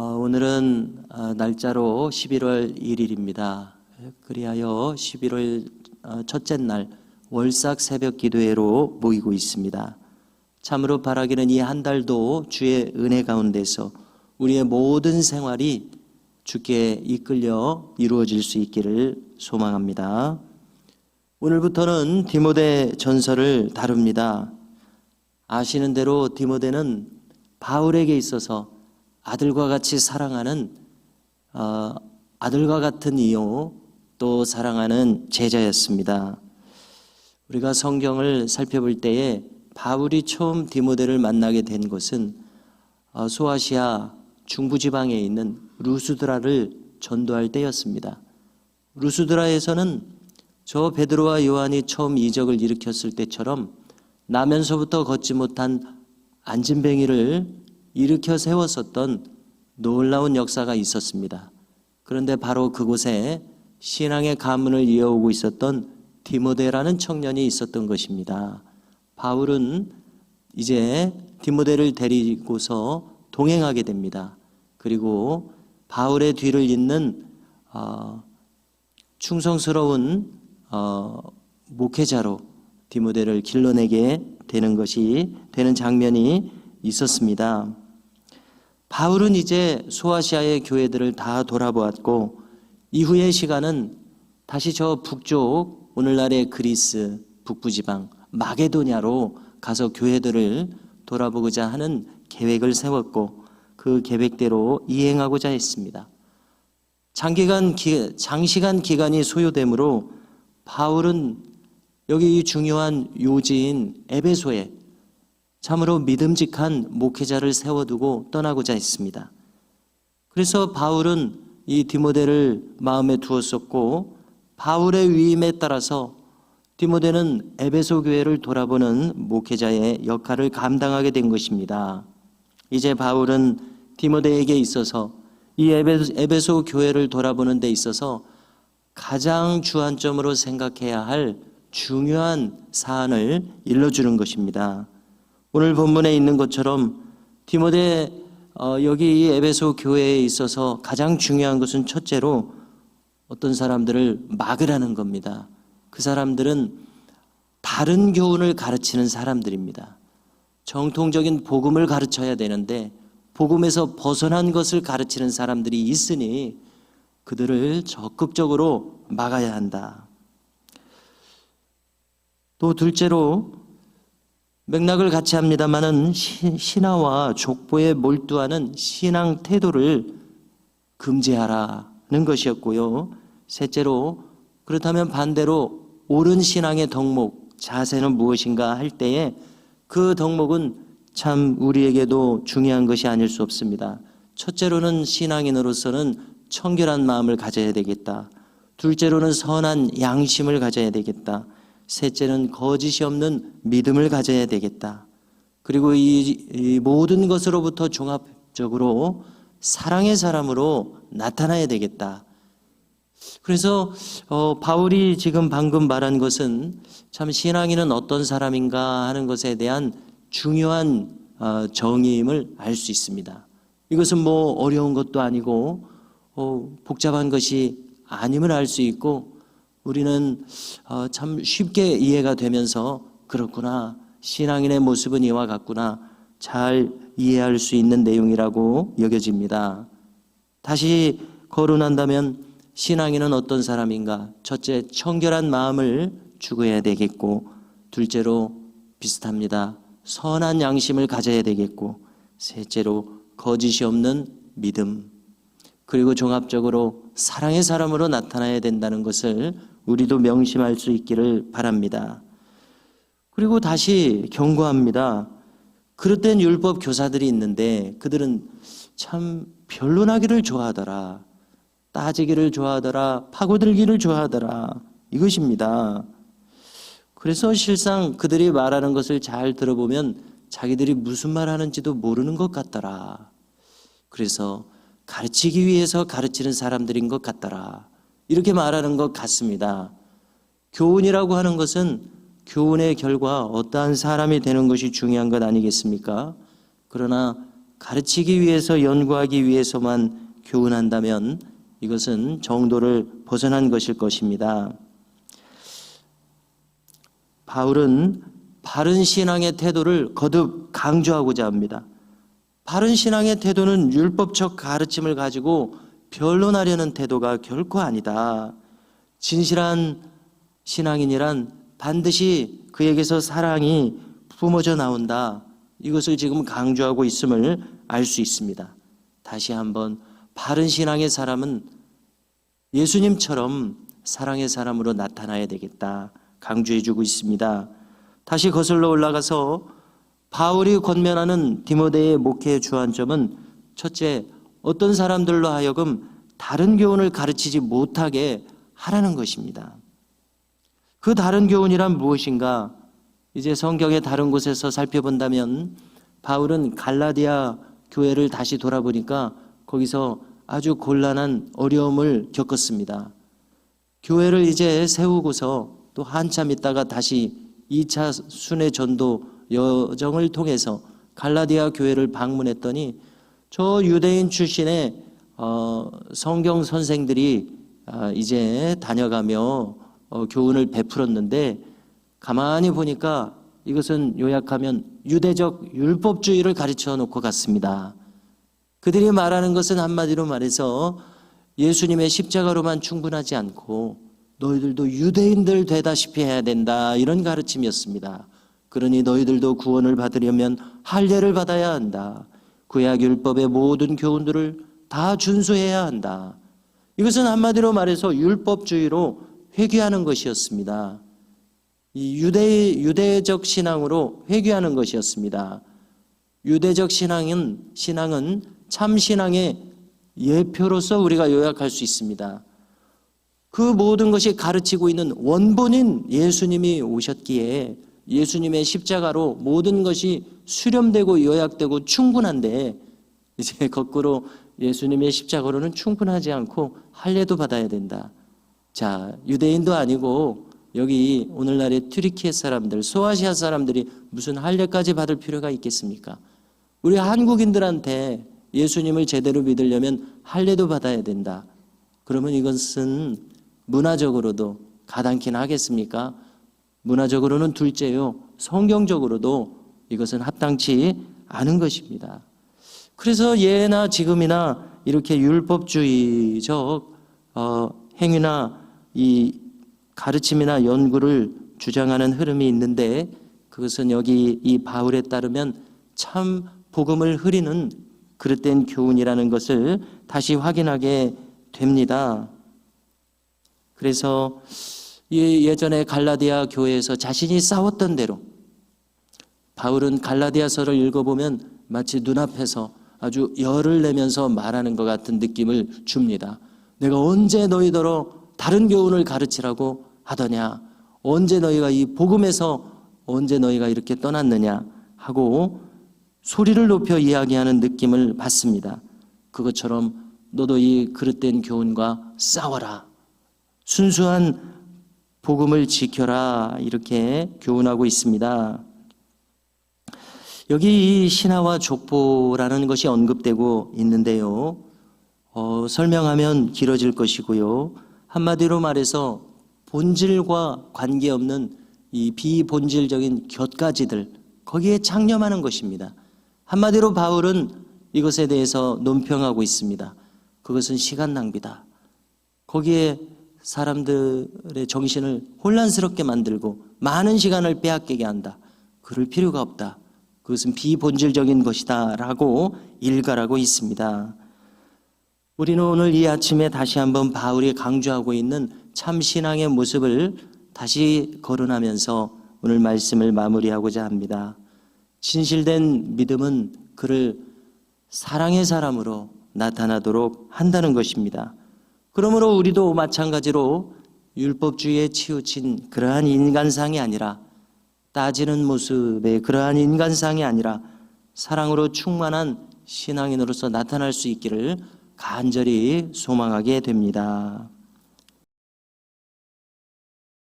오늘은 날짜로 11월 1일입니다. 그리하여 11월 첫째 날 월삭 새벽 기도회로 모이고 있습니다. 참으로 바라기는 이 한 달도 주의 은혜 가운데서 우리의 모든 생활이 주께 이끌려 이루어질 수 있기를 소망합니다. 오늘부터는 디모데 전서를 다룹니다. 아시는 대로 디모데는 바울에게 있어서 아들과 같이 사랑하는 아들과 같은 이요 또 사랑하는 제자였습니다. 우리가 성경을 살펴볼 때에 바울이 처음 디모데를 만나게 된 곳은 소아시아 중부지방에 있는 루스드라를 전도할 때였습니다. 루스드라에서는 저 베드로와 요한이 처음 이적을 일으켰을 때처럼 나면서부터 걷지 못한 안진뱅이를 일으켜 세웠었던 놀라운 역사가 있었습니다. 그런데 바로 그곳에 신앙의 가문을 이어오고 있었던 디모데라는 청년이 있었던 것입니다. 바울은 이제 디모데를 데리고서 동행하게 됩니다. 그리고 바울의 뒤를 잇는 충성스러운 목회자로 디모데를 길러내게 되는 장면이 있었습니다. 바울은 이제 소아시아의 교회들을 다 돌아보았고 이후의 시간은 다시 저 북쪽 오늘날의 그리스 북부지방 마게도냐로 가서 교회들을 돌아보고자 하는 계획을 세웠고 그 계획대로 이행하고자 했습니다. 장시간 기간이 소요되므로 바울은 여기 중요한 요지인 에베소에 참으로 믿음직한 목회자를 세워두고 떠나고자 했습니다. 그래서 바울은 이 디모데를 마음에 두었었고 바울의 위임에 따라서 디모데는 에베소 교회를 돌아보는 목회자의 역할을 감당하게 된 것입니다. 이제 바울은 디모데에게 있어서 이 에베소 교회를 돌아보는 데 있어서 가장 주안점으로 생각해야 할 중요한 사안을 일러주는 것입니다. 오늘 본문에 있는 것처럼 디모데 여기 이 에베소 교회에 있어서 가장 중요한 것은 첫째로 어떤 사람들을 막으라는 겁니다. 그 사람들은 다른 교훈을 가르치는 사람들입니다. 정통적인 복음을 가르쳐야 되는데 복음에서 벗어난 것을 가르치는 사람들이 있으니 그들을 적극적으로 막아야 한다. 또 둘째로 맥락을 같이 합니다마는 신화와 족보에 몰두하는 신앙 태도를 금지하라는 것이었고요. 셋째로 그렇다면 반대로 옳은 신앙의 덕목, 자세는 무엇인가 할 때에 그 덕목은 참 우리에게도 중요한 것이 아닐 수 없습니다. 첫째로는 신앙인으로서는 청결한 마음을 가져야 되겠다. 둘째로는 선한 양심을 가져야 되겠다. 셋째는 거짓이 없는 믿음을 가져야 되겠다. 그리고 이 모든 것으로부터 종합적으로 사랑의 사람으로 나타나야 되겠다. 그래서 바울이 지금 방금 말한 것은 참 신앙인은 어떤 사람인가 하는 것에 대한 중요한 정의임을 알 수 있습니다. 이것은 뭐 어려운 것도 아니고 복잡한 것이 아님을 알 수 있고 우리는 참 쉽게 이해가 되면서 그렇구나, 신앙인의 모습은 이와 같구나, 잘 이해할 수 있는 내용이라고 여겨집니다. 다시 거론한다면 신앙인은 어떤 사람인가? 첫째, 청결한 마음을 추구해야 되겠고, 둘째로 비슷합니다. 선한 양심을 가져야 되겠고, 셋째로 거짓이 없는 믿음, 그리고 종합적으로 사랑의 사람으로 나타나야 된다는 것을 우리도 명심할 수 있기를 바랍니다. 그리고 다시 경고합니다. 그릇된 율법 교사들이 있는데 그들은 참 변론하기를 좋아하더라, 따지기를 좋아하더라, 파고들기를 좋아하더라, 이것입니다. 그래서 실상 그들이 말하는 것을 잘 들어보면 자기들이 무슨 말 하는지도 모르는 것 같더라. 그래서 가르치기 위해서 가르치는 사람들인 것 같더라, 이렇게 말하는 것 같습니다. 교훈이라고 하는 것은 교훈의 결과 어떠한 사람이 되는 것이 중요한 것 아니겠습니까? 그러나 가르치기 위해서 연구하기 위해서만 교훈한다면 이것은 정도를 벗어난 것일 것입니다. 바울은 바른 신앙의 태도를 거듭 강조하고자 합니다. 바른 신앙의 태도는 율법적 가르침을 가지고 변론하려는 태도가 결코 아니다. 진실한 신앙인이란 반드시 그에게서 사랑이 뿜어져 나온다. 이것을 지금 강조하고 있음을 알 수 있습니다. 다시 한번 바른 신앙의 사람은 예수님처럼 사랑의 사람으로 나타나야 되겠다 강조해주고 있습니다. 다시 거슬러 올라가서 바울이 권면하는 디모데의 목회의 주안점은 첫째, 어떤 사람들로 하여금 다른 교훈을 가르치지 못하게 하라는 것입니다. 그 다른 교훈이란 무엇인가? 이제 성경의 다른 곳에서 살펴본다면 바울은 갈라디아 교회를 다시 돌아보니까 거기서 아주 곤란한 어려움을 겪었습니다. 교회를 이제 세우고서 또 한참 있다가 다시 2차 순회 전도 여정을 통해서 갈라디아 교회를 방문했더니 저 유대인 출신의 성경 선생들이 이제 다녀가며 교훈을 베풀었는데 가만히 보니까 이것은 요약하면 유대적 율법주의를 가르쳐 놓고 갔습니다. 그들이 말하는 것은 한마디로 말해서 예수님의 십자가로만 충분하지 않고 너희들도 유대인들 되다시피 해야 된다, 이런 가르침이었습니다. 그러니 너희들도 구원을 받으려면 할례를 받아야 한다. 구약율법의 모든 교훈들을 다 준수해야 한다. 이것은 한마디로 말해서 율법주의로 회귀하는 것이었습니다. 이 유대적 신앙으로 회귀하는 것이었습니다. 유대적 신앙은 참 신앙의 예표로서 우리가 요약할 수 있습니다. 그 모든 것이 가르치고 있는 원본인 예수님이 오셨기에 예수님의 십자가로 모든 것이 수렴되고 요약되고 충분한데 이제 거꾸로 예수님의 십자가로는 충분하지 않고 할례도 받아야 된다. 자, 유대인도 아니고 여기 오늘날의 튀르키예 사람들, 소아시아 사람들이 무슨 할례까지 받을 필요가 있겠습니까? 우리 한국인들한테 예수님을 제대로 믿으려면 할례도 받아야 된다. 그러면 이것은 문화적으로도 가당키는 하겠습니까? 문화적으로는 둘째요, 성경적으로도 이것은 합당치 않은 것입니다. 그래서 예나 지금이나 이렇게 율법주의적 행위나 이 가르침이나 연구를 주장하는 흐름이 있는데 그것은 여기 이 바울에 따르면 참 복음을 흐리는 그릇된 교훈이라는 것을 다시 확인하게 됩니다. 그래서 예전에 갈라디아 교회에서 자신이 싸웠던 대로 바울은 갈라디아서를 읽어보면 마치 눈앞에서 아주 열을 내면서 말하는 것 같은 느낌을 줍니다. 내가 언제 너희더러 다른 교훈을 가르치라고 하더냐? 언제 너희가 이 복음에서 언제 너희가 이렇게 떠났느냐? 하고 소리를 높여 이야기하는 느낌을 받습니다. 그것처럼 너도 이 그릇된 교훈과 싸워라. 순수한 복음을 지켜라. 이렇게 교훈하고 있습니다. 여기 이 신하와 족보라는 것이 언급되고 있는데요. 설명하면 길어질 것이고요. 한마디로 말해서 본질과 관계없는 이 비본질적인 곁가지들, 거기에 창념하는 것입니다. 한마디로 바울은 이것에 대해서 논평하고 있습니다. 그것은 시간 낭비다. 거기에 사람들의 정신을 혼란스럽게 만들고 많은 시간을 빼앗기게 한다. 그럴 필요가 없다. 그것은 비본질적인 것이다 라고 일갈하고 있습니다. 우리는 오늘 이 아침에 다시 한번 바울이 강조하고 있는 참 신앙의 모습을 다시 거론하면서 오늘 말씀을 마무리하고자 합니다. 진실된 믿음은 그를 사랑의 사람으로 나타나도록 한다는 것입니다. 그러므로 우리도 마찬가지로 율법주의에 치우친 그러한 인간상이 아니라, 따지는 모습의 그러한 인간상이 아니라 사랑으로 충만한 신앙인으로서 나타날 수 있기를 간절히 소망하게 됩니다.